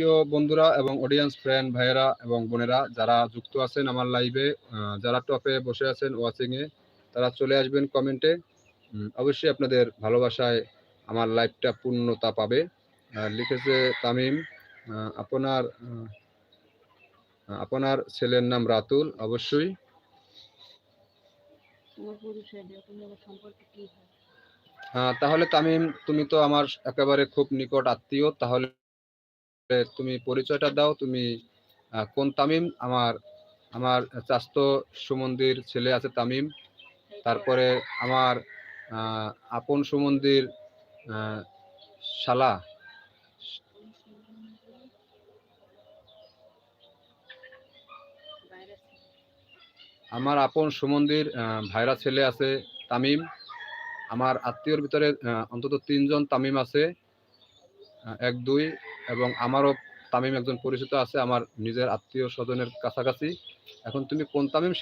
প্রিয় বন্ধুরা এবং অডিয়েন্স ফ্রেন্ড ভাইয়েরা এবং বোনেরা যারা যুক্ত আছেন আমার লাইভে, যারা টপে বসে আছেন ওয়াচিংয়ে, তারা চলে আসবেন কমেন্টে। অবশ্যই আপনাদের ভালোবাসায় আমার লাইভটা পূর্ণতা পাবে। লিখেছে তামিম, আপনার আপনার ছেলের নাম রাতুল। অবশ্যই। তাহলে তামিম, তুমি তো আমার একেবারে খুব নিকট আত্মীয়, তাহলে তুমি পরিচয়টা দাও। তুমি কোন তামিম? আমার আমার চাস্তো সুমন্দির ছেলে আছে তামিম, তারপরে আমার আপন সুমন্দির শালা, আমার আপন সুমন্দির ভাইরা ছেলে আছে তামিম। আমার আত্মীয়র ভিতরে অন্তত 3 জন তামিম আছে, 1 2, এবং আমারও তামিম একজন পরিচিত আছে আমার নিজের আত্মীয় স্বজনের কাছাকাছি। এখন তুমি কোন তামিম